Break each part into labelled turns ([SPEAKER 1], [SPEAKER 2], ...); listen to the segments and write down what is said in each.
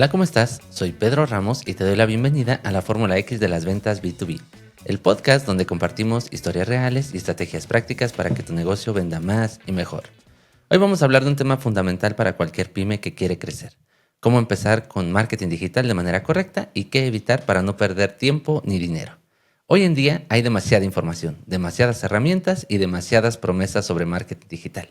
[SPEAKER 1] Hola, ¿cómo estás? Soy Pedro Ramos y te doy la bienvenida a la Fórmula X de las ventas B2B, el podcast donde compartimos historias reales y estrategias prácticas para que tu negocio venda más y mejor. Hoy vamos a hablar de un tema fundamental para cualquier pyme que quiere crecer: cómo empezar con marketing digital de manera correcta y qué evitar para no perder tiempo ni dinero. Hoy en día hay demasiada información, demasiadas herramientas y demasiadas promesas sobre marketing digital.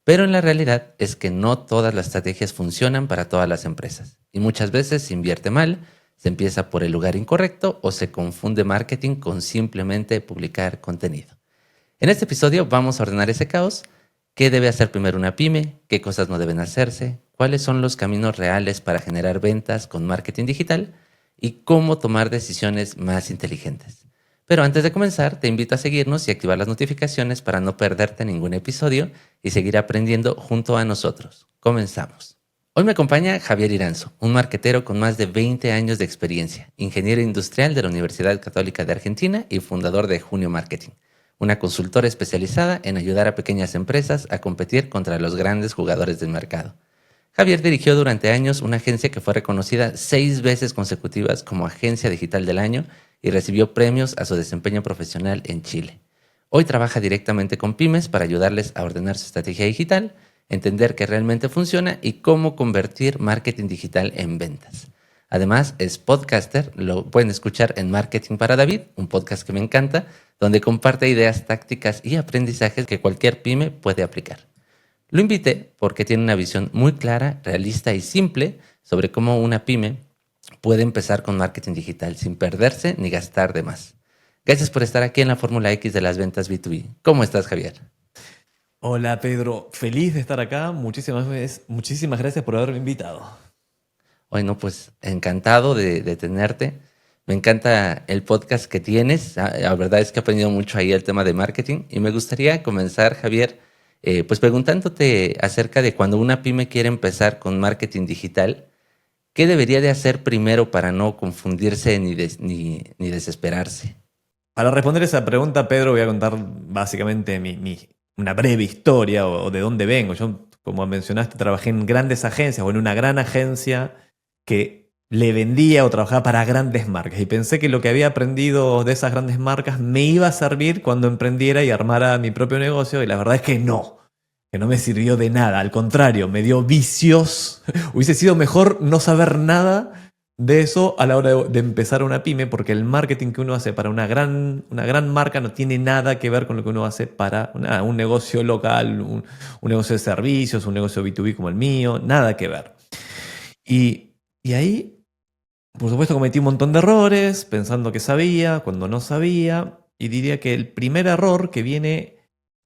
[SPEAKER 1] Pero en la realidad es que no todas las estrategias funcionan para todas las empresas. Y muchas veces se invierte mal, se empieza por el lugar incorrecto o se confunde marketing con simplemente publicar contenido. En este episodio vamos a ordenar ese caos: qué debe hacer primero una pyme, qué cosas no deben hacerse, cuáles son los caminos reales para generar ventas con marketing digital y cómo tomar decisiones más inteligentes. Pero antes de comenzar, te invito a seguirnos y activar las notificaciones para no perderte ningún episodio y seguir aprendiendo junto a nosotros. Comenzamos. Hoy me acompaña Javier Iranzo, un marketero con más de 20 años de experiencia, ingeniero industrial de la Universidad Católica de Argentina y fundador de Junio Marketing, una consultora especializada en ayudar a pequeñas empresas a competir contra los grandes jugadores del mercado. Javier dirigió durante años una agencia que fue reconocida 6 veces consecutivas como Agencia Digital del Año y recibió premios a su desempeño profesional en Chile. Hoy trabaja directamente con pymes para ayudarles a ordenar su estrategia digital, entender qué realmente funciona y cómo convertir marketing digital en ventas. Además, es podcaster, lo pueden escuchar en Marketing para David, un podcast que me encanta, donde comparte ideas, tácticas y aprendizajes que cualquier pyme puede aplicar. Lo invité porque tiene una visión muy clara, realista y simple sobre cómo una pyme puede empezar con marketing digital sin perderse ni gastar de más. Gracias por estar aquí en la Fórmula X de las ventas B2B. ¿Cómo estás, Javier?
[SPEAKER 2] Hola Pedro, feliz de estar acá. Muchísimas gracias por haberme invitado.
[SPEAKER 1] Bueno, pues encantado de tenerte. Me encanta el podcast que tienes. La verdad es que he aprendido mucho ahí el tema de marketing y me gustaría comenzar, Javier, pues preguntándote acerca de cuando una pyme quiere empezar con marketing digital. ¿Qué debería de hacer primero para no confundirse ni desesperarse?
[SPEAKER 2] Para responder esa pregunta, Pedro, voy a contar básicamente una breve historia o de dónde vengo. Yo, como mencionaste, trabajé en grandes agencias o en una gran agencia que le vendía o trabajaba para grandes marcas. Y pensé que lo que había aprendido de esas grandes marcas me iba a servir cuando emprendiera y armara mi propio negocio. Y la verdad es que no me sirvió de nada. Al contrario, me dio vicios. Hubiese sido mejor no saber nada de eso a la hora de empezar una pyme, porque el marketing que uno hace para una gran marca no tiene nada que ver con lo que uno hace para un negocio local, un negocio de servicios, un negocio B2B como el mío, nada que ver. Y ahí, por supuesto, cometí un montón de errores, pensando que sabía, cuando no sabía, y diría que el primer error que viene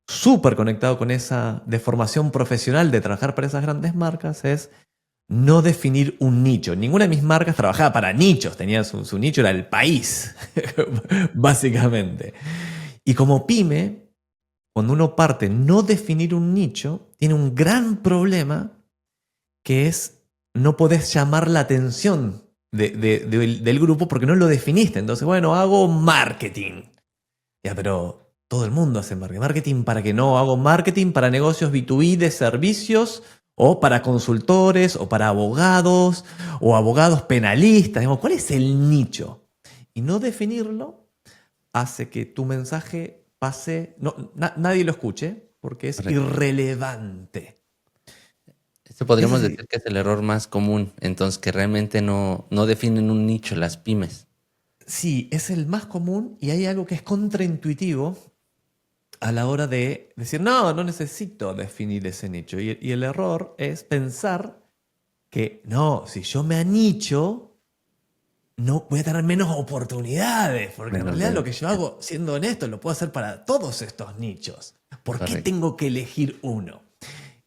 [SPEAKER 2] súper conectado con esa deformación profesional de trabajar para esas grandes marcas es no definir un nicho. Ninguna de mis marcas trabajaba para nichos, tenía su nicho, era el país, básicamente. Y como pyme, cuando uno parte no definir un nicho, tiene un gran problema que es no podés llamar la atención del grupo porque no lo definiste. Entonces, bueno, hago marketing. Ya, pero todo el mundo hace marketing. ¿Marketing para qué? No, hago marketing para negocios B2B de servicios o para consultores o para abogados o abogados penalistas. Digamos, ¿cuál es el nicho? Y no definirlo hace que tu mensaje pase, nadie lo escuche porque es
[SPEAKER 1] Correcto.
[SPEAKER 2] irrelevante.
[SPEAKER 1] Este
[SPEAKER 2] Ese
[SPEAKER 1] podríamos
[SPEAKER 2] sí,
[SPEAKER 1] decir que es el error más común, entonces, que realmente no definen un nicho las pymes.
[SPEAKER 2] sí, es el más común y hay algo que es contraintuitivo a la hora de decir, no, no necesito definir ese nicho. Y el error es pensar que, no, si yo me anicho, no voy a tener menos oportunidades, porque en
[SPEAKER 1] Menos
[SPEAKER 2] realidad lo que
[SPEAKER 1] ventas.
[SPEAKER 2] yo hago, siendo honesto, lo puedo hacer para todos estos nichos. ¿Por qué
[SPEAKER 1] Correcto.
[SPEAKER 2] tengo que elegir uno?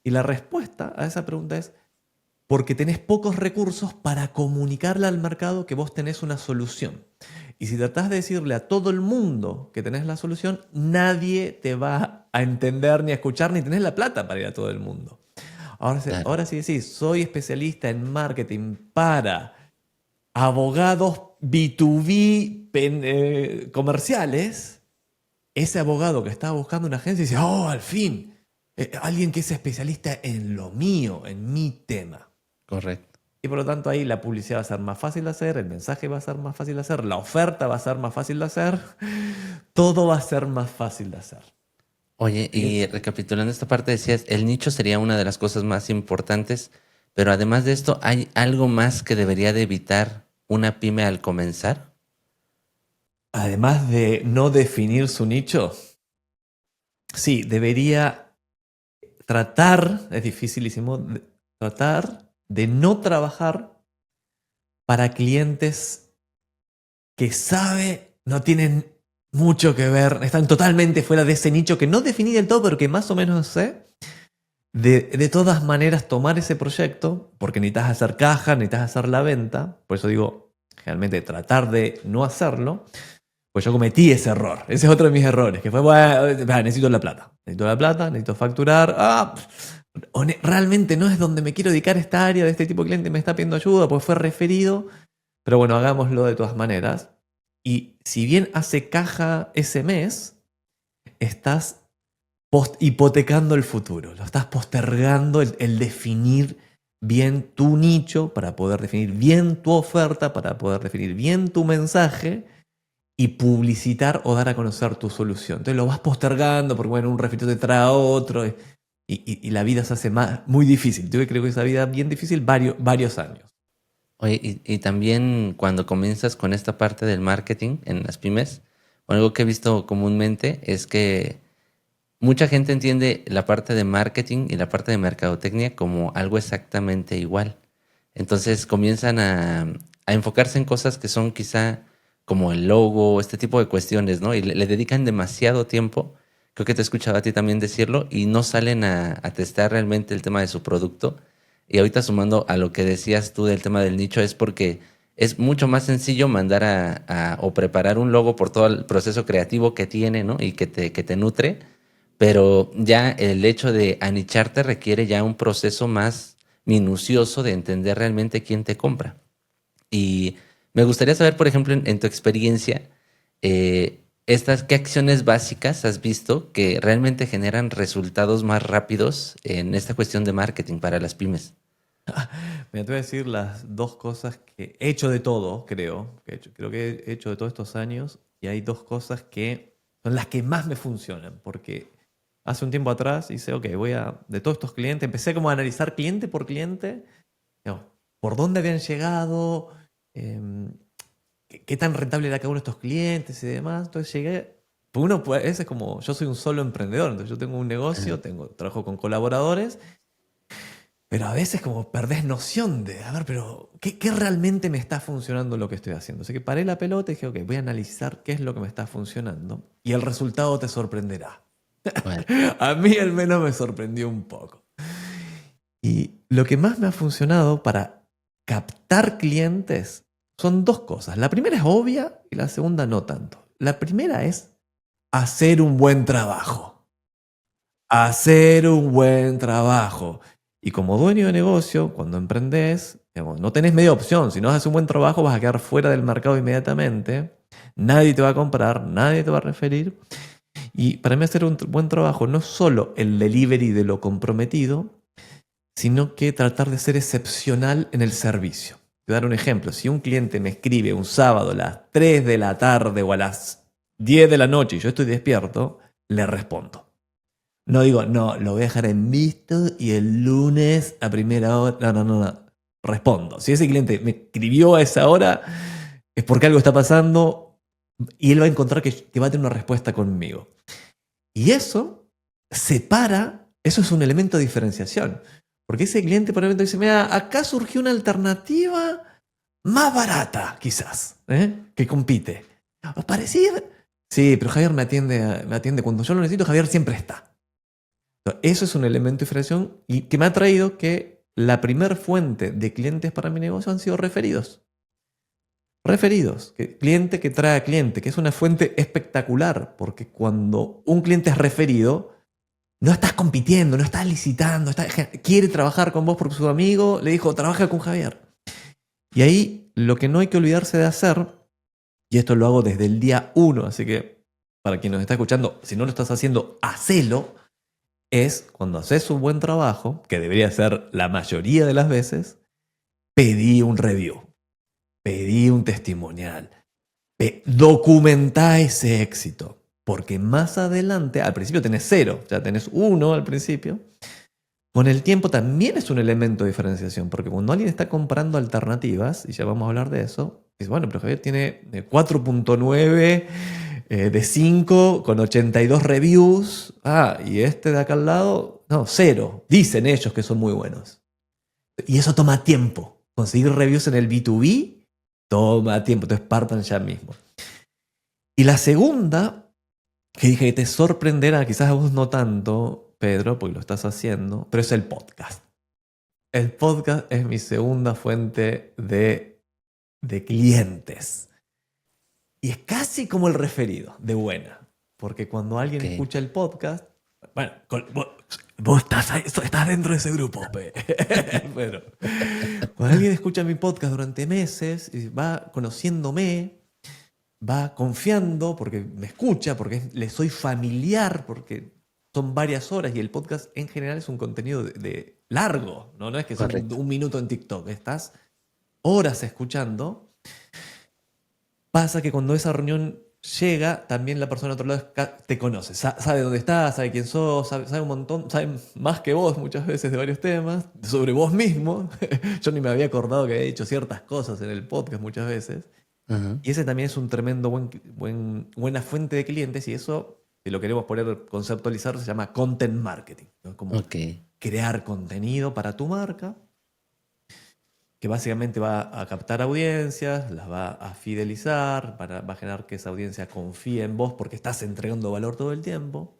[SPEAKER 2] Y la respuesta a esa pregunta es porque tenés pocos recursos para comunicarle al mercado que vos tenés una solución. Y si tratás de decirle a todo el mundo que tenés la solución, nadie te va a entender ni a escuchar, ni tenés la plata para ir a todo el mundo.
[SPEAKER 1] Claro.
[SPEAKER 2] Ahora sí decís, soy especialista en marketing para abogados B2B comerciales. Ese abogado que estaba buscando una agencia dice, oh, al fin, alguien que es especialista en lo mío, en mi tema.
[SPEAKER 1] Correcto.
[SPEAKER 2] Y por lo tanto ahí la publicidad va a ser más fácil de hacer, el mensaje va a ser más fácil de hacer, la oferta va a ser más fácil de hacer, todo va a ser más fácil de hacer.
[SPEAKER 1] Oye, y recapitulando esta parte, decías, el nicho sería una de las cosas más importantes, pero además de esto, ¿hay algo más que debería de evitar una pyme al comenzar?
[SPEAKER 2] Además de no definir su nicho, sí, debería tratar, es dificilísimo, tratar de no trabajar para clientes que sabe no tienen mucho que ver, están totalmente fuera de ese nicho que no definí del todo, pero que más o menos sé. De todas maneras, tomar ese proyecto, porque necesitas hacer caja, necesitas hacer la venta, por eso digo, realmente tratar de no hacerlo, pues yo cometí ese error. Ese es otro de mis errores, que fue, bueno, necesito la plata, necesito facturar, realmente no es donde me quiero dedicar esta área de este tipo de cliente, me está pidiendo ayuda, pues fue referido, pero bueno, hagámoslo de todas maneras. Y si bien hace caja ese mes, estás hipotecando el futuro, lo estás postergando el definir bien tu nicho para poder definir bien tu oferta, para poder definir bien tu mensaje y publicitar o dar a conocer tu solución. Entonces lo vas postergando porque bueno, un refrito te trae a otro y la vida se hace muy difícil. Yo creo que esa vida bien difícil varios años.
[SPEAKER 1] Oye, y también cuando comienzas con esta parte del marketing en las pymes, algo que he visto comúnmente es que mucha gente entiende la parte de marketing y la parte de mercadotecnia como algo exactamente igual. Entonces comienzan a enfocarse en cosas que son quizá como el logo, este tipo de cuestiones, ¿no? Y le dedican demasiado tiempo. Creo que te he escuchado a ti también decirlo y no salen a testar realmente el tema de su producto. Y ahorita sumando a lo que decías tú del tema del nicho es porque es mucho más sencillo mandar o preparar un logo por todo el proceso creativo que tiene, ¿no? Y que te nutre, pero ya el hecho de anicharte requiere ya un proceso más minucioso de entender realmente quién te compra. Y me gustaría saber, por ejemplo, en tu experiencia, qué acciones básicas has visto que realmente generan resultados más rápidos en esta cuestión de marketing para las pymes.
[SPEAKER 2] Me voy a decir las dos cosas que he hecho de todo, creo que he hecho de todos estos años y hay dos cosas que son las que más me funcionan, porque hace un tiempo atrás hice, ok, de todos estos clientes, empecé como a analizar cliente por cliente, digamos, por dónde habían llegado, em, qué tan rentable era cada uno de estos clientes y demás. Entonces llegué, pues ese es como, yo soy un solo emprendedor, entonces yo tengo un negocio, trabajo con colaboradores, pero a veces como perdés noción de, a ver, pero ¿qué realmente me está funcionando lo que estoy haciendo? Así que paré la pelota y dije, ok, voy a analizar qué es lo que me está funcionando y el resultado te sorprenderá.
[SPEAKER 1] Bueno,
[SPEAKER 2] A mí al menos me sorprendió un poco. Y lo que más me ha funcionado para captar clientes son dos cosas. La primera es obvia y la segunda no tanto. La primera es hacer un buen trabajo. Hacer un buen trabajo. Y como dueño de negocio, cuando emprendes, digamos, no tenés media opción. Si no haces un buen trabajo, vas a quedar fuera del mercado inmediatamente. Nadie te va a comprar, nadie te va a referir. Y para mí hacer un buen trabajo no es solo el delivery de lo comprometido, sino que tratar de ser excepcional en el servicio. Te voy a dar un ejemplo. Si un cliente me escribe un sábado a las 3 de la tarde o a las 10 de la noche y yo estoy despierto, le respondo. No digo, no, lo voy a dejar en visto y el lunes a primera hora. No. Respondo. Si ese cliente me escribió a esa hora, es porque algo está pasando y él va a encontrar que va a tener una respuesta conmigo. Y eso eso es un elemento de diferenciación. Porque ese cliente por ejemplo dice, mira, acá surgió una alternativa más barata, quizás, que compite. Parecida. Sí, pero Javier me atiende cuando yo lo necesito, Javier siempre está. Eso es un elemento de diferenciación y que me ha traído que la primer fuente de clientes para mi negocio han sido referidos. Referidos, cliente que trae a cliente, que es una fuente espectacular, porque cuando un cliente es referido, no estás compitiendo, no estás licitando, quiere trabajar con vos porque su amigo le dijo, trabaja con Javier. Y ahí lo que no hay que olvidarse de hacer, y esto lo hago desde el día 1, así que para quien nos está escuchando, si no lo estás haciendo, hacelo, es cuando haces un buen trabajo, que debería ser la mayoría de las veces, pedí un review, pedí un testimonial, documentá ese éxito. Porque más adelante, al principio tenés 0, ya tenés 1 al principio. Con el tiempo también es un elemento de diferenciación, porque cuando alguien está comprando alternativas, y ya vamos a hablar de eso, dice, bueno, pero Javier tiene 4.9 de 5 con 82 reviews. Y este de acá al lado, no, 0. Dicen ellos que son muy buenos. Y eso toma tiempo. Conseguir reviews en el B2B toma tiempo, entonces partan ya mismo. Y la segunda, que dije que te sorprenderá, quizás a vos no tanto, Pedro, porque lo estás haciendo, pero es el podcast. El podcast es mi segunda fuente de clientes. Y es casi como el referido, de buena. Porque cuando alguien escucha el podcast, bueno, vos estás dentro de ese grupo, Pedro. Cuando alguien escucha mi podcast durante meses y va conociéndome, va confiando porque me escucha, porque le soy familiar, porque son varias horas y el podcast en general es un contenido de largo, ¿no? No es que son un minuto en TikTok, estás horas escuchando. Pasa que cuando esa reunión llega, también la persona al otro lado te conoce, sabe dónde estás, sabe quién sos, sabe un montón, sabe más que vos muchas veces de varios temas, sobre vos mismo. Yo ni me había acordado que había dicho ciertas cosas en el podcast muchas veces. Uh-huh. Y ese también es un tremendo buena fuente de clientes, y eso, si lo queremos poner, conceptualizar, se llama content marketing, ¿no? Como crear contenido para tu marca, que básicamente va a captar audiencias, las va a fidelizar, va a generar que esa audiencia confíe en vos porque estás entregando valor todo el tiempo.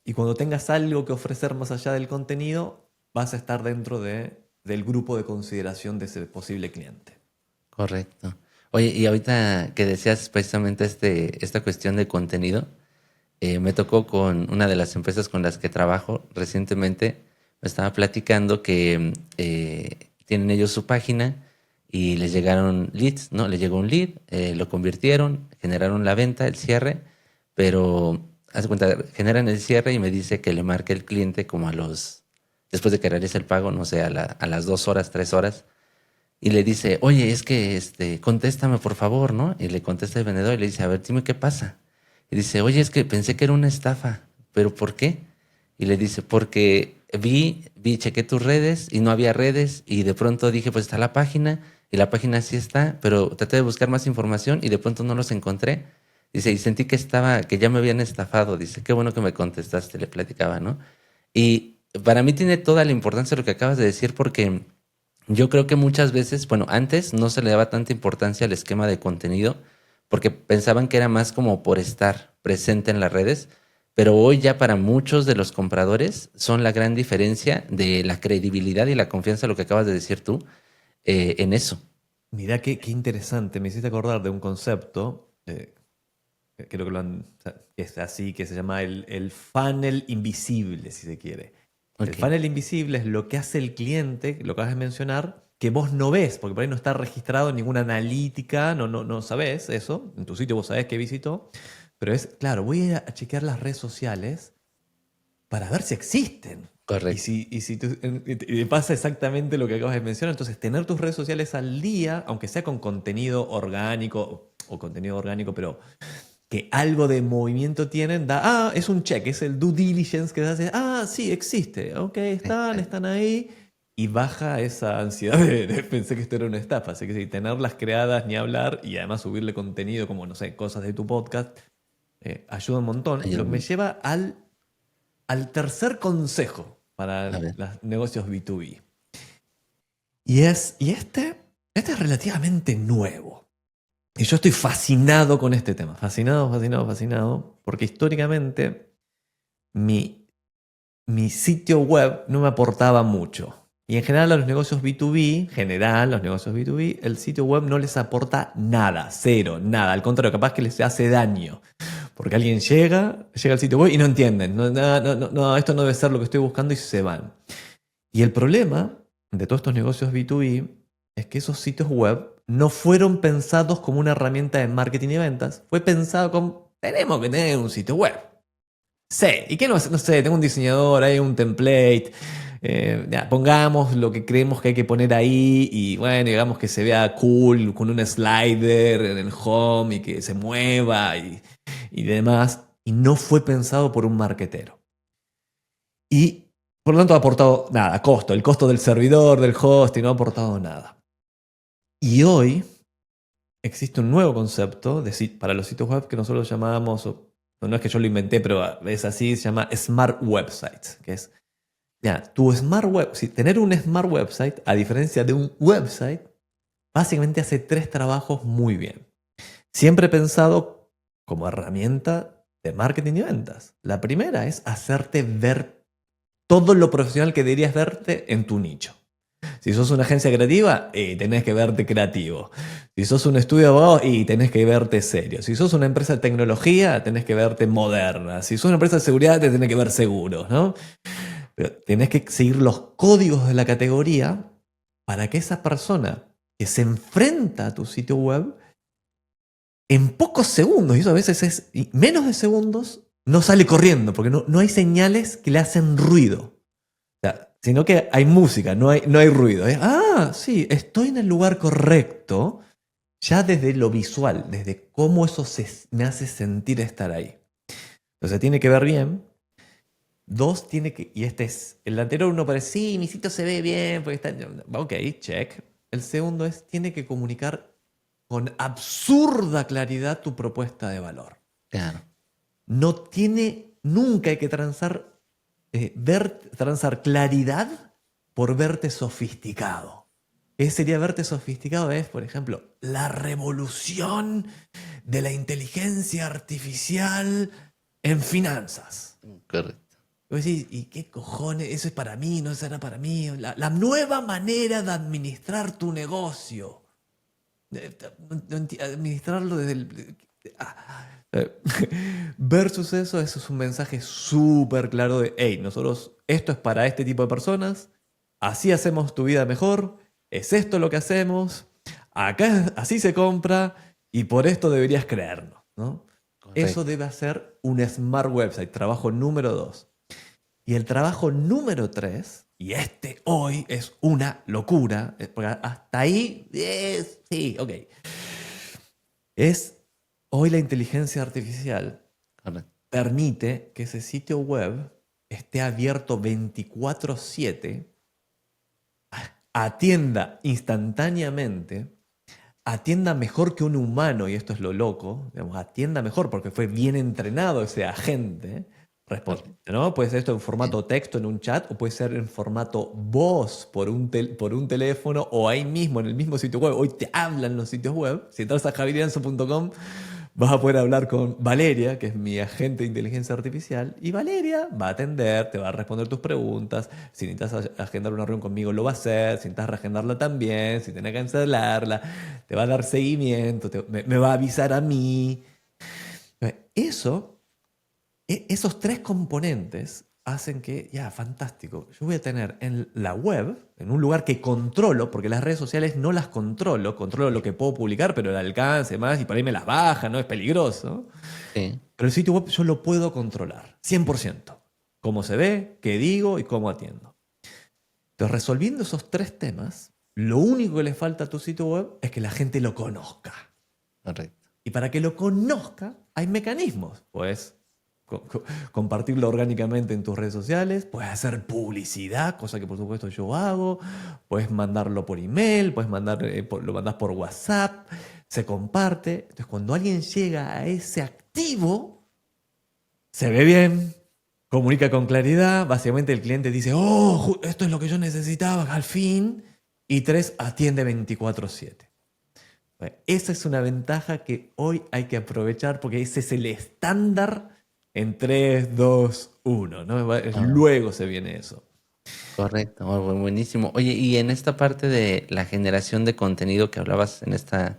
[SPEAKER 2] Y cuando tengas algo que ofrecer más allá del contenido, vas a estar dentro del grupo de consideración de ese posible cliente.
[SPEAKER 1] Correcto. Oye, y ahorita que decías precisamente esta cuestión de contenido, me tocó con una de las empresas con las que trabajo recientemente, me estaba platicando que tienen ellos su página y les llegaron leads, ¿no? Les llegó un lead, lo convirtieron, generaron la venta, el cierre, pero haz cuenta, generan el cierre y me dice que le marque el cliente como después de que realice el pago, no sé, a las 2 horas, 3 horas, y le dice, oye, es que contéstame por favor, ¿no? Y le contesta el vendedor y le dice, a ver, dime qué pasa. Y dice, oye, es que pensé que era una estafa, ¿pero por qué? Y le dice, porque chequé tus redes y no había redes, y de pronto dije, pues está la página, y la página sí está, pero traté de buscar más información y de pronto no los encontré. Dice, y sentí que ya me habían estafado. Dice, qué bueno que me contestaste, le platicaba, ¿no? Y para mí tiene toda la importancia lo que acabas de decir, porque yo creo que muchas veces, bueno, antes no se le daba tanta importancia al esquema de contenido, porque pensaban que era más como por estar presente en las redes, pero hoy ya para muchos de los compradores son la gran diferencia de la credibilidad y la confianza, lo que acabas de decir tú, en eso.
[SPEAKER 2] Mirá qué interesante, me hiciste acordar de un concepto, creo que es así, que se llama el funnel invisible, si se quiere. Okay. El funnel invisible es lo que hace el cliente, lo que acabas de mencionar, que vos no ves, porque por ahí no está registrado en ninguna analítica, no sabés eso, en tu sitio vos sabés que visitó, pero es, claro, voy a chequear las redes sociales para ver si existen.
[SPEAKER 1] Correcto.
[SPEAKER 2] Y pasa exactamente lo que acabas de mencionar, entonces tener tus redes sociales al día, aunque sea con contenido orgánico, pero que algo de movimiento tienen, es un check, es el due diligence que se hace, sí, existe, ok, están ahí, y baja esa ansiedad de pensé que esto era una estafa. Así que sí, tenerlas creadas, ni hablar, y además subirle contenido como, no sé, cosas de tu podcast, ayuda un montón. Lo que me lleva al tercer consejo para los negocios B2B. Y este es relativamente nuevo. Y yo estoy fascinado con este tema. Fascinado. Porque históricamente mi sitio web no me aportaba mucho. Y en general a los negocios B2B, el sitio web no les aporta nada, cero, nada. Al contrario, capaz que les hace daño. Porque alguien llega al sitio web y no entienden. No, esto no debe ser lo que estoy buscando, y se van. Y el problema de todos estos negocios B2B es que esos sitios web no fueron pensados como una herramienta de marketing y ventas. Fue pensado como, tenemos que tener un sitio web. Sí, ¿y qué no sé? Tengo un diseñador, hay un template, Ya, pongamos lo que creemos que hay que poner ahí y bueno, digamos que se vea cool con un slider en el home y que se mueva y demás. Y no fue pensado por un marketero. Y por lo tanto ha aportado nada, costo. El costo del servidor, del host, y no ha aportado nada. Y hoy existe un nuevo concepto para los sitios web que nosotros llamábamos, no es que yo lo inventé, pero es así, se llama Smart Websites, que es, ya, tu Smart Web, si tener un Smart Website, a diferencia de un website, básicamente hace 3 trabajos muy bien. Siempre pensado como herramienta de marketing y ventas. La primera es hacerte ver todo lo profesional que deberías verte en tu nicho. Si sos una agencia creativa, tenés que verte creativo. Si sos un estudio de abogados, tenés que verte serio. Si sos una empresa de tecnología, tenés que verte moderna. Si sos una empresa de seguridad, te tenés que ver seguro, ¿no? Pero tenés que seguir los códigos de la categoría para que esa persona que se enfrenta a tu sitio web, en pocos segundos, y eso a veces es menos de segundos, no sale corriendo, porque no hay señales que le hacen ruido. O sea, sino que hay música, no hay ruido. Sí, estoy en el lugar correcto, ya desde lo visual, desde cómo eso me hace sentir estar ahí. Entonces tiene que ver bien. 2, tiene que, y este es, el anterior uno parece, sí, mi sitio se ve bien, porque está, ok, check. El segundo es, tiene que comunicar con absurda claridad tu propuesta de valor.
[SPEAKER 1] Claro.
[SPEAKER 2] Nunca hay que transar claridad por verte sofisticado. ¿Qué sería verte sofisticado? Es, por ejemplo, la revolución de la inteligencia artificial en finanzas.
[SPEAKER 1] Correcto.
[SPEAKER 2] Y vos decís, ¿y qué cojones? Eso es para mí, no será para mí. La nueva manera de administrar tu negocio. Administrarlo desde el... Versus eso es un mensaje súper claro de, hey, nosotros, esto es para este tipo de personas, así hacemos tu vida mejor, es esto lo que hacemos, acá así se compra y por esto deberías creernos, ¿no? Eso debe ser un Smart Website, trabajo número 2. Y el trabajo número 3, y este hoy es una locura, porque hasta ahí, sí, ok, es hoy la inteligencia artificial permite que ese sitio web esté abierto 24/7, atienda instantáneamente, atienda mejor que un humano, y esto es lo loco, digamos, atienda mejor porque fue bien entrenado ese agente. Responde, ¿no? Puede ser esto en formato texto en un chat o puede ser en formato voz por un teléfono o ahí mismo en el mismo sitio web. Hoy te hablan los sitios web. Si entras a javierlianzo.com vas a poder hablar con Valeria, que es mi agente de inteligencia artificial, y Valeria va a atender, te va a responder tus preguntas. Si necesitas agendar una reunión conmigo, lo va a hacer. Si necesitas reagendarla también, si tenés que cancelarla, te va a dar seguimiento, me va a avisar a mí. Esos 3 componentes hacen que, ya, fantástico, yo voy a tener en la web, en un lugar que controlo, porque las redes sociales no las controlo lo que puedo publicar, pero el alcance más, y por ahí me las baja, ¿no? Es peligroso.
[SPEAKER 1] Sí.
[SPEAKER 2] Pero el sitio web yo lo puedo controlar, 100%. Cómo se ve, qué digo y cómo atiendo. Entonces, resolviendo esos 3 temas, lo único que le falta a tu sitio web es que la gente lo conozca.
[SPEAKER 1] Correcto.
[SPEAKER 2] Y para que lo conozca, hay mecanismos. Pues compartirlo orgánicamente en tus redes sociales, puedes hacer publicidad, cosa que por supuesto yo hago, puedes mandarlo por email, puedes lo mandas por WhatsApp, se comparte. Entonces cuando alguien llega a ese activo, se ve bien, comunica con claridad, básicamente el cliente dice, oh, esto es lo que yo necesitaba al fin, y 3, atiende 24/7. Esa es una ventaja que hoy hay que aprovechar porque ese es el estándar en 3, 2, 1, ¿no? Luego se viene eso.
[SPEAKER 1] Correcto, buenísimo. Oye, y en esta parte de la generación de contenido que hablabas en esta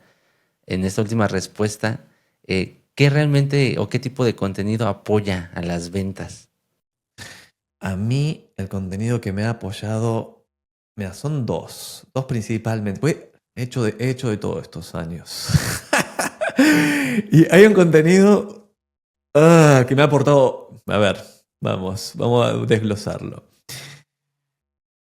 [SPEAKER 1] última respuesta, ¿qué realmente o qué tipo de contenido apoya a las ventas?
[SPEAKER 2] A mí el contenido que me ha apoyado, mira, son dos principalmente. Pues he hecho de todos estos años. Y hay un contenido que me ha aportado, a ver, vamos a desglosarlo.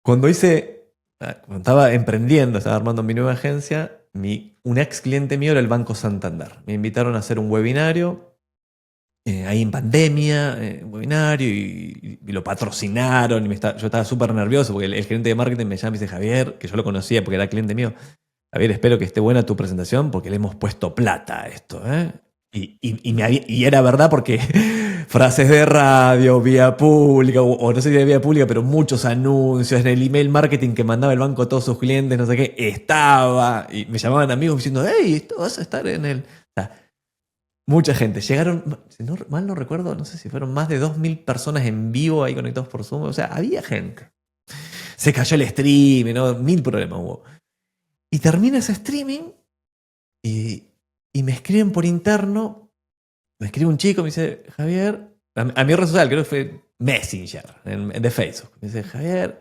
[SPEAKER 2] Cuando estaba emprendiendo, estaba armando mi nueva agencia, un ex cliente mío era el Banco Santander. Me invitaron a hacer un webinario, ahí en pandemia, un webinario, y lo patrocinaron. Yo estaba súper nervioso porque el gerente de marketing me llama y me dice, Javier, que yo lo conocía porque era cliente mío, Javier, espero que esté buena tu presentación porque le hemos puesto plata a esto, ¿eh? Y era verdad porque frases de radio, vía pública, o no sé si de vía pública, pero muchos anuncios en el email marketing que mandaba el banco a todos sus clientes, no sé qué, estaba. Y me llamaban amigos diciendo, hey, esto vas a estar en el... O sea, mucha gente. Llegaron, si no, mal no recuerdo, no sé si fueron más de 2000 personas en vivo ahí conectados por Zoom. O sea, había gente. Se cayó el stream, ¿no? Mil problemas hubo. Y termina ese streaming y me escriben por interno. Me escribe un chico, me dice, Javier, a mi red social, creo que fue Messenger, de Facebook. Me dice, Javier,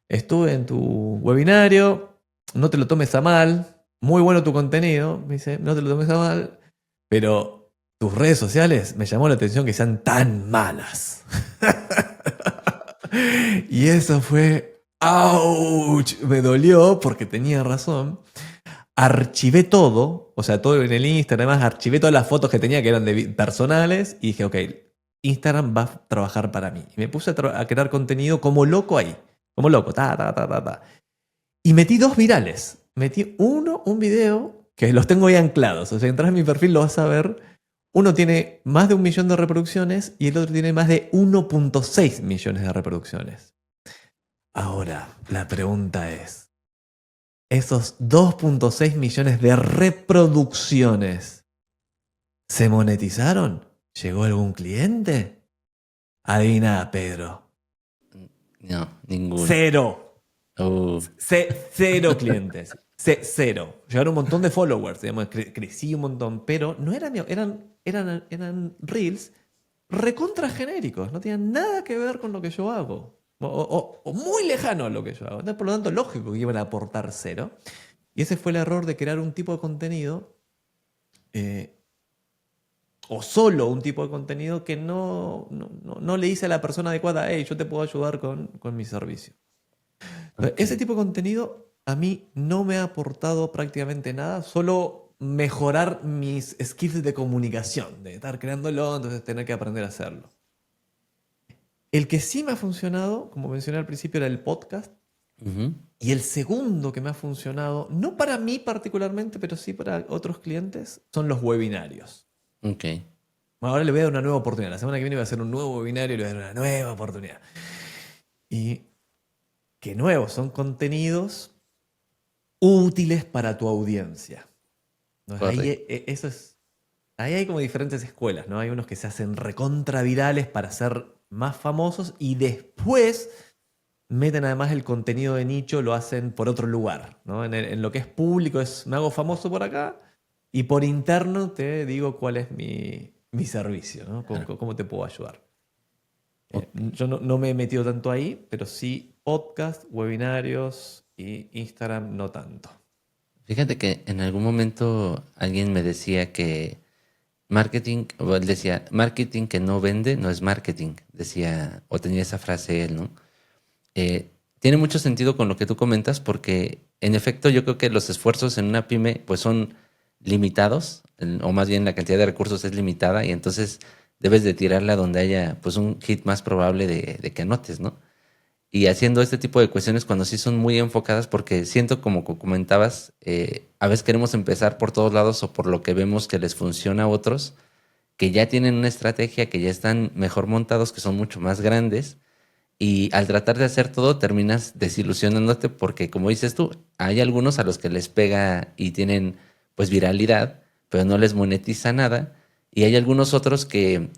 [SPEAKER 2] estuve en tu webinario, no te lo tomes a mal, muy bueno tu contenido, me dice, no te lo tomes a mal, pero tus redes sociales me llamó la atención que sean tan malas. Y eso fue, ¡ouch! Me dolió porque tenía razón. Archivé todo, o sea, todo en el Instagram, además archivé todas las fotos que tenía que eran personales y dije, ok, Instagram va a trabajar para mí. Y me puse a crear contenido como loco ahí, como loco, ta. Y metí 2 virales. Metí un video que los tengo ahí anclados, o sea, entras en mi perfil lo vas a ver. Uno tiene más de 1 millón de reproducciones y el otro tiene más de 1.6 millones de reproducciones. Ahora, la pregunta es, esos 2.6 millones de reproducciones, ¿se monetizaron? ¿Llegó algún cliente? Adivina, Pedro.
[SPEAKER 1] No, ninguno.
[SPEAKER 2] Cero.
[SPEAKER 1] Uh,
[SPEAKER 2] Cero clientes. Cero. Llegaron un montón de followers, digamos, crecí un montón, pero no eran, eran reels recontra genéricos, no tenían nada que ver con lo que yo hago. O muy lejano a lo que yo hago. Entonces, por lo tanto, lógico que iban a aportar cero. Y ese fue el error de crear un tipo de contenido, o solo un tipo de contenido que no le dice a la persona adecuada, hey, yo te puedo ayudar con mi servicio. Entonces,
[SPEAKER 1] okay.
[SPEAKER 2] ese tipo de contenido a mí no me ha aportado prácticamente nada, solo mejorar mis skills de comunicación, de estar creándolo, entonces tener que aprender a hacerlo. El que sí me ha funcionado, como mencioné al principio, era el podcast.
[SPEAKER 1] Uh-huh.
[SPEAKER 2] Y el segundo que me ha funcionado, no para mí particularmente, pero sí para otros clientes, son los webinarios.
[SPEAKER 1] Ok.
[SPEAKER 2] Ahora le voy a dar una nueva oportunidad. La semana que viene voy a hacer un nuevo webinario y le voy a dar una nueva oportunidad. Y que nuevos son contenidos útiles para tu audiencia. Entonces, ahí hay como diferentes escuelas, ¿no? Hay unos que se hacen recontravirales para ser más famosos y después meten además el contenido de nicho, lo hacen por otro lugar, ¿no? En lo que es público me hago famoso por acá y por interno te digo cuál es mi servicio, ¿no? ¿Cómo te puedo ayudar?
[SPEAKER 1] Okay.
[SPEAKER 2] Yo no me he metido tanto ahí, pero sí podcast, webinarios y Instagram no tanto.
[SPEAKER 1] Fíjate que en algún momento alguien me decía que marketing, o él decía, marketing que no vende no es marketing, decía, o tenía esa frase él, ¿no? Tiene mucho sentido con lo que tú comentas porque en efecto yo creo que los esfuerzos en una pyme pues son limitados, o más bien la cantidad de recursos es limitada y entonces debes de tirarla donde haya pues un hit más probable de que anotes, ¿no? Y haciendo este tipo de cuestiones cuando sí son muy enfocadas porque siento como comentabas, a veces queremos empezar por todos lados o por lo que vemos que les funciona a otros que ya tienen una estrategia, que ya están mejor montados, que son mucho más grandes y al tratar de hacer todo, terminas desilusionándote porque, como dices tú, hay algunos a los que les pega y tienen pues viralidad, pero no les monetiza nada. Y hay algunos otros que,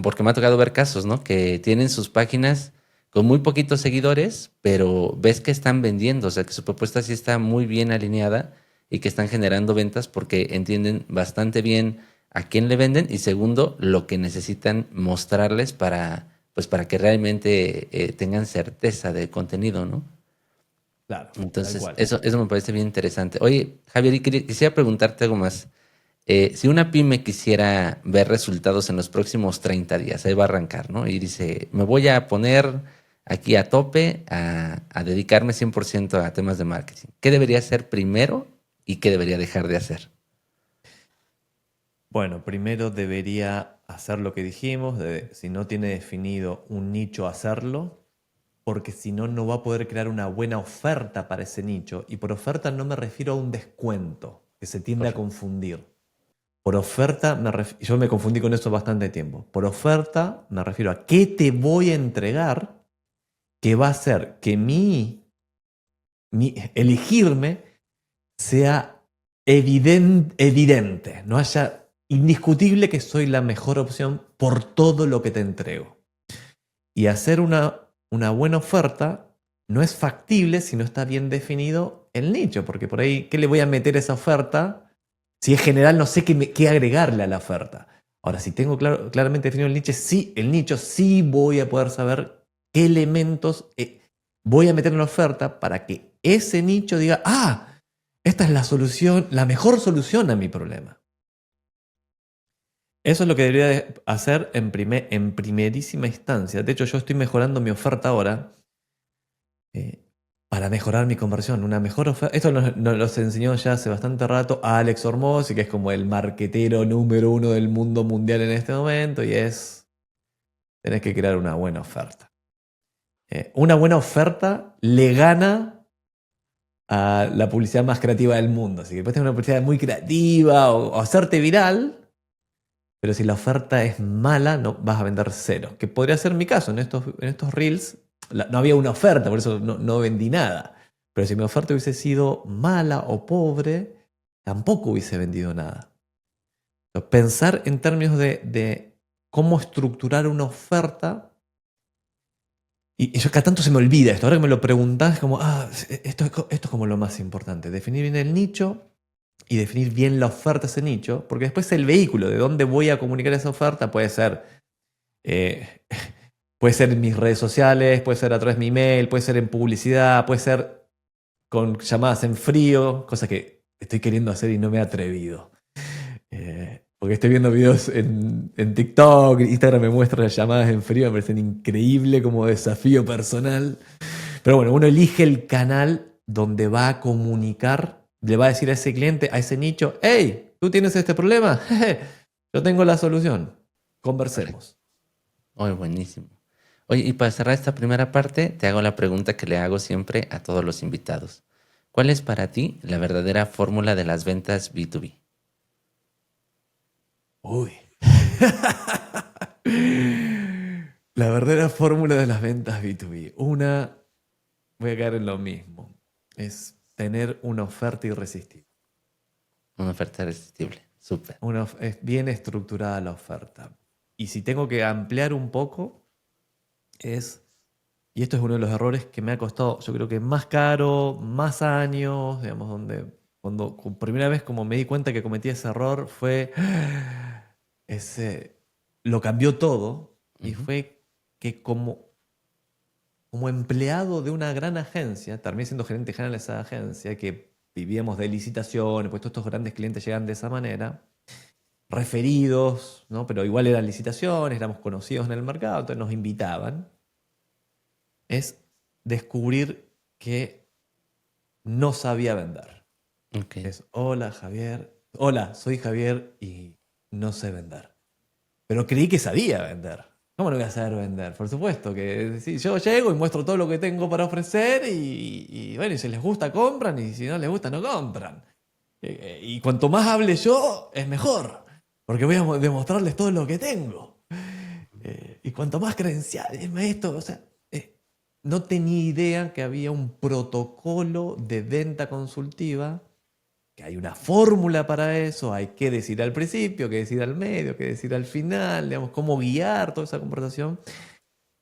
[SPEAKER 1] porque me ha tocado ver casos, ¿no? Que tienen sus páginas con muy poquitos seguidores, pero ves que están vendiendo, o sea, que su propuesta sí está muy bien alineada y que están generando ventas porque entienden bastante bien a quién le venden y segundo, lo que necesitan mostrarles para pues para que realmente tengan certeza de contenido, ¿no?
[SPEAKER 2] Claro, tal
[SPEAKER 1] Entonces,
[SPEAKER 2] cual.
[SPEAKER 1] eso me parece bien interesante. Oye, Javier, y quisiera preguntarte algo más. Si una pyme quisiera ver resultados en los próximos 30 días, ahí va a arrancar, ¿no? Y dice, me voy a poner aquí a tope a dedicarme 100% a temas de marketing. ¿Qué debería hacer primero y qué debería dejar de hacer?
[SPEAKER 2] Bueno, primero debería hacer lo que dijimos, si no tiene definido un nicho, hacerlo, porque si no, no va a poder crear una buena oferta para ese nicho. Y por oferta no me refiero a un descuento, que se tiende a
[SPEAKER 1] Correcto.
[SPEAKER 2] confundir. Por oferta, yo me confundí con eso bastante tiempo. Por oferta me refiero a qué te voy a entregar que va a hacer que mi elegirme sea evidente, no haya indiscutible que soy la mejor opción por todo lo que te entrego. Y hacer una buena oferta no es factible si no está bien definido el nicho, porque por ahí, ¿qué le voy a meter a esa oferta? Si es general, no sé qué agregarle a la oferta. Ahora, si tengo claramente definido el nicho, sí voy a poder saber qué elementos voy a meter en la oferta para que ese nicho diga, esta es la solución, la mejor solución a mi problema. Eso es lo que debería hacer en primerísima instancia. De hecho, yo estoy mejorando mi oferta ahora para mejorar mi conversión. Una mejor oferta. Esto nos lo enseñó ya hace bastante rato a Alex Hormozzi, que es como el marquetero número 1 del mundo mundial en este momento, y tenés que crear una buena oferta. Una buena oferta le gana a la publicidad más creativa del mundo. Así que puedes tener una publicidad muy creativa o hacerte viral, pero si la oferta es mala, no vas a vender cero. Que podría ser mi caso. En estos reels no había una oferta, por eso no vendí nada. Pero si mi oferta hubiese sido mala o pobre, tampoco hubiese vendido nada. Entonces, pensar en términos de cómo estructurar una oferta. Y yo cada tanto se me olvida esto. Ahora que me lo preguntás, es como, esto es como lo más importante. Definir bien el nicho y definir bien la oferta a ese nicho, porque después el vehículo de dónde voy a comunicar esa oferta puede ser en mis redes sociales, puede ser a través de mi email, puede ser en publicidad, puede ser con llamadas en frío, cosa que estoy queriendo hacer y no me he atrevido. Porque estoy viendo videos en TikTok, Instagram me muestra las llamadas en frío, me parecen increíble como desafío personal. Pero bueno, uno elige el canal donde va a comunicar, le va a decir a ese cliente, a ese nicho, hey, ¿tú tienes este problema? Yo tengo la solución.
[SPEAKER 1] Correcto.
[SPEAKER 2] Conversemos.
[SPEAKER 1] Muy buenísimo. Oye, y para cerrar esta primera parte, te hago la pregunta que le hago siempre a todos los invitados. ¿Cuál es para ti la verdadera fórmula de las ventas B2B?
[SPEAKER 2] Uy. La verdadera fórmula de las ventas B2B. Voy a caer en lo mismo. Es tener una oferta irresistible.
[SPEAKER 1] Una oferta irresistible. Súper.
[SPEAKER 2] Es bien estructurada la oferta. Y si tengo que ampliar un poco, y esto es uno de los errores que me ha costado, yo creo que más caro, más años, digamos, cuando por primera vez como me di cuenta que cometí ese error fue, ese, lo cambió todo y
[SPEAKER 1] Ujú.
[SPEAKER 2] fue que como empleado de una gran agencia, terminé siendo gerente general de esa agencia, que vivíamos de licitaciones, pues todos estos grandes clientes llegan de esa manera, referidos, ¿no? Pero igual eran licitaciones, éramos conocidos en el mercado, entonces nos invitaban. Es descubrir que no sabía vender.
[SPEAKER 1] Ok.
[SPEAKER 2] Es, hola Javier, hola, soy Javier y no sé vender. Pero creí que sabía vender. ¿Cómo no voy a saber vender? Por supuesto que sí, yo llego y muestro todo lo que tengo para ofrecer y bueno, y si les gusta compran y si no les gusta no compran. Y cuanto más hable yo, es mejor, porque voy a demostrarles todo lo que tengo. Y cuanto más credenciales, maestro, o sea, no tenía idea que había un protocolo de venta consultiva, que hay una fórmula para eso, hay que decir al principio, que decir al medio, que decir al final, digamos, cómo guiar toda esa conversación.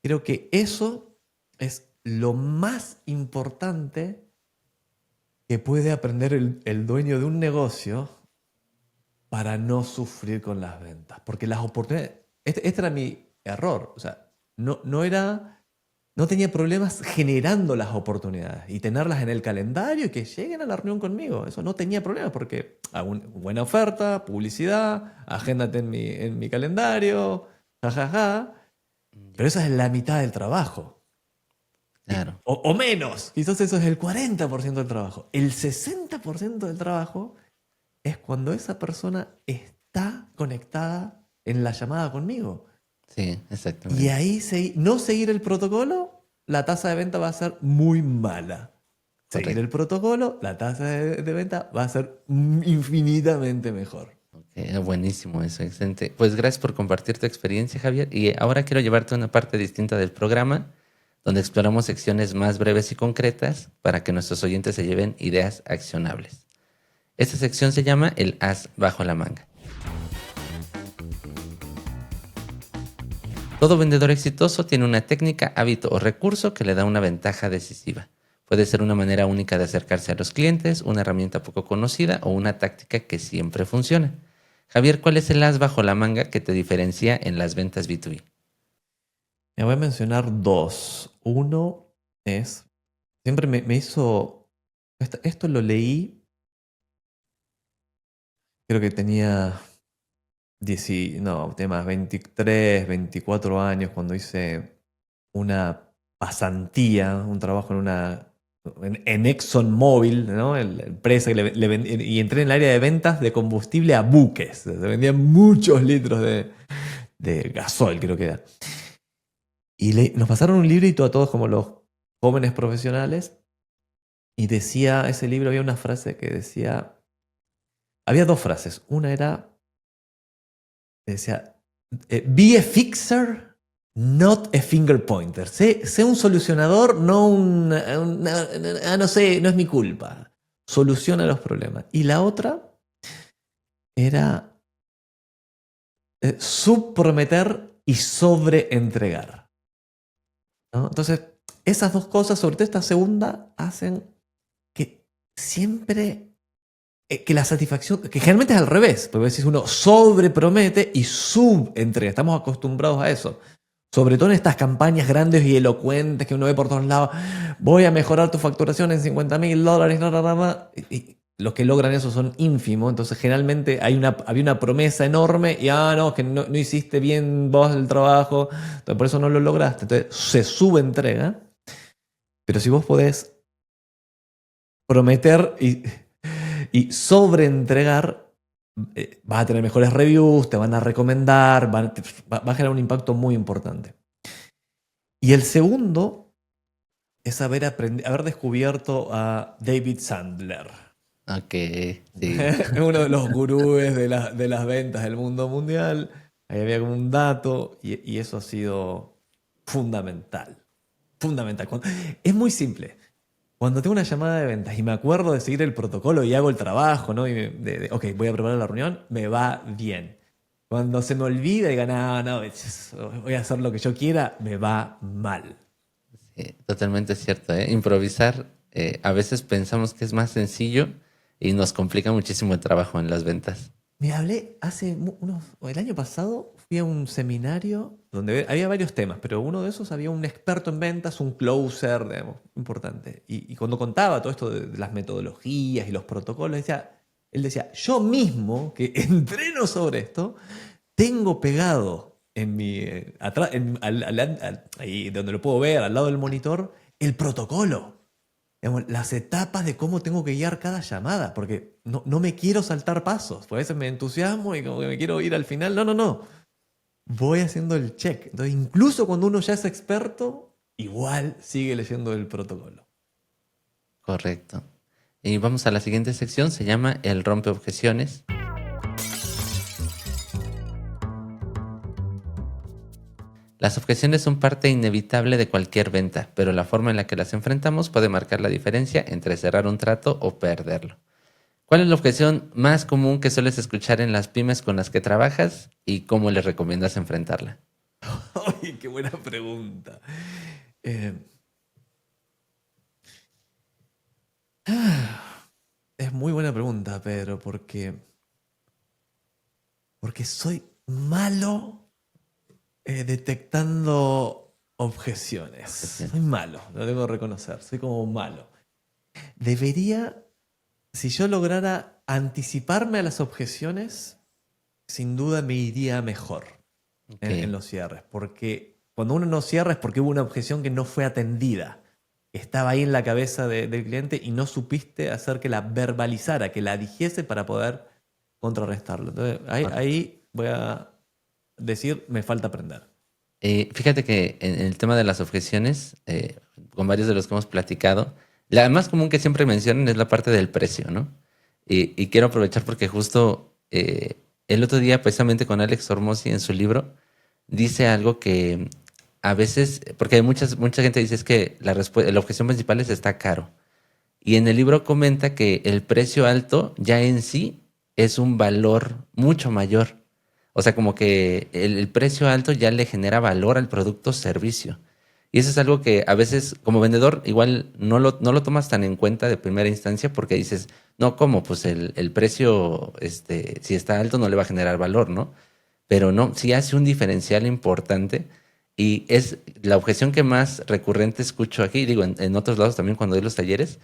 [SPEAKER 2] Creo que eso es lo más importante que puede aprender el dueño de un negocio para no sufrir con las ventas. Porque las oportunidades, este era mi error, o sea, no tenía problemas generando las oportunidades y tenerlas en el calendario y que lleguen a la reunión conmigo. Eso no tenía problemas porque hago una buena oferta, publicidad, agéndate en mi calendario, jajaja. Pero
[SPEAKER 1] Ya.
[SPEAKER 2] esa es la mitad del trabajo.
[SPEAKER 1] Claro.
[SPEAKER 2] O menos. Quizás eso es el 40% del trabajo. El 60% del trabajo es cuando esa persona está conectada en la llamada conmigo.
[SPEAKER 1] Sí,
[SPEAKER 2] Y
[SPEAKER 1] exactamente.
[SPEAKER 2] ahí no seguir el protocolo, la tasa de venta va a ser muy mala. Seguir
[SPEAKER 1] Correcto.
[SPEAKER 2] el protocolo, la tasa de venta va a ser infinitamente mejor.
[SPEAKER 1] Ok, buenísimo eso, excelente. Pues gracias por compartir tu experiencia, Javier. Y ahora quiero llevarte a una parte distinta del programa, donde exploramos secciones más breves y concretas para que nuestros oyentes se lleven ideas accionables. Esta sección se llama el as bajo la manga. Todo vendedor exitoso tiene una técnica, hábito o recurso que le da una ventaja decisiva. Puede ser una manera única de acercarse a los clientes, una herramienta poco conocida o una táctica que siempre funciona. Javier, ¿cuál es el as bajo la manga que te diferencia en las ventas B2B?
[SPEAKER 2] Me voy a mencionar dos. Uno es, siempre me hizo, esto lo leí, creo que tenía temas 23, 24 años cuando hice una pasantía, un trabajo en ExxonMobil, ¿no? La empresa que y entré en el área de ventas de combustible a buques. Se vendían muchos litros de gasoil, creo que era. Y nos pasaron un librito a todos como los jóvenes profesionales y decía, ese libro había una frase que decía, había dos frases. Una decía, be a fixer, not a finger pointer. Sé un solucionador, no no sé, no es mi culpa. Soluciona los problemas. Y la otra era subprometer y sobreentregar, ¿no? Entonces, esas dos cosas, sobre todo esta segunda, hacen que siempre que la satisfacción, que generalmente es al revés, porque a veces uno sobrepromete y subentrega. Estamos acostumbrados a eso. Sobre todo en estas campañas grandes y elocuentes que uno ve por todos lados. Voy a mejorar tu facturación en $50,000, nada más. Y los que logran eso son ínfimos. Entonces, generalmente había una promesa enorme y, no, que no hiciste bien vos el trabajo. Entonces, por eso no lo lograste. Entonces, se subentrega. Pero si vos podés prometer y sobreentregar, vas a tener mejores reviews, te van a recomendar, va a generar un impacto muy importante. Y el segundo es haber descubierto a David Sandler.
[SPEAKER 1] Ok, sí,
[SPEAKER 2] Uno de los gurúes de las ventas del mundo mundial. Ahí había como un dato y eso ha sido fundamental. Fundamental. Es muy simple. Cuando tengo una llamada de ventas y me acuerdo de seguir el protocolo y hago el trabajo, ¿no? Y ok, voy a preparar la reunión, me va bien. Cuando se me olvida y diga, no, voy a hacer lo que yo quiera, me va mal.
[SPEAKER 1] sí, totalmente cierto, ¿eh? Improvisar, a veces pensamos que es más sencillo y nos complica muchísimo el trabajo en las ventas.
[SPEAKER 2] Me hablé el año pasado fui a un seminario donde había varios temas, pero uno de esos había un experto en ventas, un closer, digamos, importante. Y cuando contaba todo esto de las metodologías y los protocolos, él decía, yo mismo que entreno sobre esto, tengo pegado en mi, atrás, ahí donde lo puedo ver, al lado del monitor, el protocolo. Digamos, las etapas de cómo tengo que guiar cada llamada, porque no me quiero saltar pasos, porque a veces me entusiasmo y como que me quiero ir al final. No. Voy haciendo el check. Entonces, incluso cuando uno ya es experto, igual sigue leyendo el protocolo.
[SPEAKER 1] Correcto. Y vamos a la siguiente sección, se llama el rompe objeciones. Las objeciones son parte inevitable de cualquier venta, pero la forma en la que las enfrentamos puede marcar la diferencia entre cerrar un trato o perderlo. ¿Cuál es la objeción más común que sueles escuchar en las pymes con las que trabajas y cómo les recomiendas enfrentarla?
[SPEAKER 2] ¡Ay, qué buena pregunta! Eh, es muy buena pregunta, Pedro, porque soy malo detectando objeciones.
[SPEAKER 1] Objeción.
[SPEAKER 2] Soy malo, lo debo reconocer, soy como malo. Debería, si yo lograra anticiparme a las objeciones, sin duda me iría mejor
[SPEAKER 1] Ok,
[SPEAKER 2] en los cierres, porque cuando uno no cierra es porque hubo una objeción que no fue atendida. estaba ahí en la cabeza del cliente y no supiste hacer que la verbalizara, que la dijese para poder contrarrestarlo. Entonces, ahí voy a decir, me falta aprender.
[SPEAKER 1] Fíjate que en el tema de las objeciones, con varios de los que hemos platicado, la más común que siempre mencionan es la parte del precio, ¿no? Y quiero aprovechar porque justo el otro día, precisamente con Alex Hormozzi en su libro, dice algo que a veces, porque hay mucha gente dice es que la objeción principal es está caro. Y en el libro comenta que el precio alto ya en sí es un valor mucho mayor. O sea, como que el precio alto ya le genera valor al producto o servicio. Y eso es algo que a veces como vendedor igual no lo tomas tan en cuenta de primera instancia porque dices, no, ¿cómo? Pues el precio, si está alto no le va a generar valor, ¿no? Pero no, sí hace un diferencial importante y es la objeción que más recurrente escucho aquí, digo, en otros lados también cuando doy los talleres,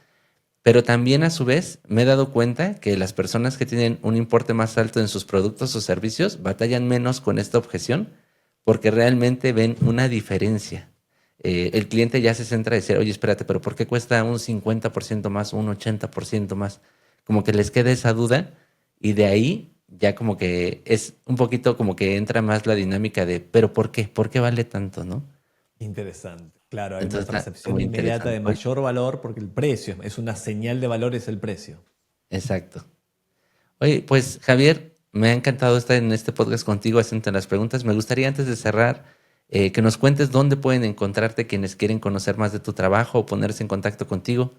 [SPEAKER 1] pero también a su vez me he dado cuenta que las personas que tienen un importe más alto en sus productos o servicios batallan menos con esta objeción porque realmente ven una diferencia. El cliente ya se centra en decir, oye, espérate, pero ¿por qué cuesta un 50% más o un 80% más? Como que les queda esa duda y de ahí ya como que es un poquito como que entra más la dinámica de, pero ¿por qué? ¿Por qué vale tanto, no?
[SPEAKER 2] Interesante. Claro, hay una
[SPEAKER 1] Entonces está
[SPEAKER 2] percepción
[SPEAKER 1] muy
[SPEAKER 2] inmediata de
[SPEAKER 1] interesante. Oye,
[SPEAKER 2] mayor valor porque el precio es una señal de valor, es el precio.
[SPEAKER 1] exacto. Oye, pues Javier, me ha encantado estar en este podcast contigo haciendo las preguntas. Me gustaría antes de cerrar que nos cuentes dónde pueden encontrarte quienes quieren conocer más de tu trabajo o ponerse en contacto contigo.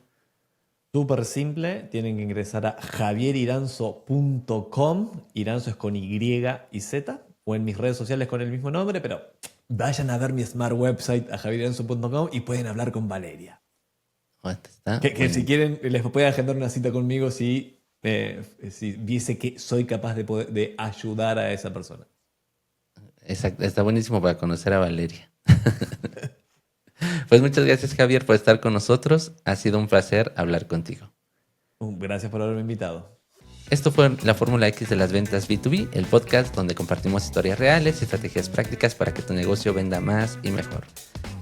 [SPEAKER 2] Súper simple, tienen que ingresar a javieriranzo.com, Iranzo es con Y y Z, o en mis redes sociales con el mismo nombre, pero vayan a ver mi smart website a javieriranzo.com y pueden hablar con Valeria.
[SPEAKER 1] Está
[SPEAKER 2] Que si
[SPEAKER 1] buenísimo.
[SPEAKER 2] quieren, les puede agendar una cita conmigo si viese que soy capaz de ayudar a esa persona.
[SPEAKER 1] Exacto, está buenísimo para conocer a Valeria. Pues muchas gracias, Javier, por estar con nosotros. Ha sido un placer hablar contigo.
[SPEAKER 2] Gracias por haberme invitado.
[SPEAKER 1] Esto fue la Fórmula X de las ventas B2B, el podcast donde compartimos historias reales y estrategias prácticas para que tu negocio venda más y mejor.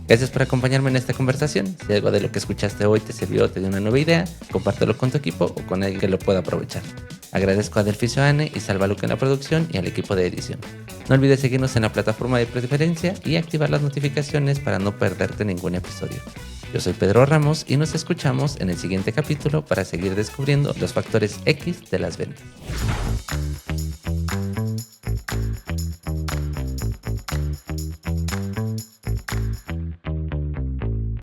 [SPEAKER 1] Gracias por acompañarme en esta conversación. Si algo de lo que escuchaste hoy te sirvió o te dio una nueva idea, compártelo con tu equipo o con alguien que lo pueda aprovechar. Agradezco a Delficio Ane y Salva Luca en la producción y al equipo de edición. No olvides seguirnos en la plataforma de preferencia y activar las notificaciones para no perderte ningún episodio. Yo soy Pedro Ramos y nos escuchamos en el siguiente capítulo para seguir descubriendo los factores X de las ventas.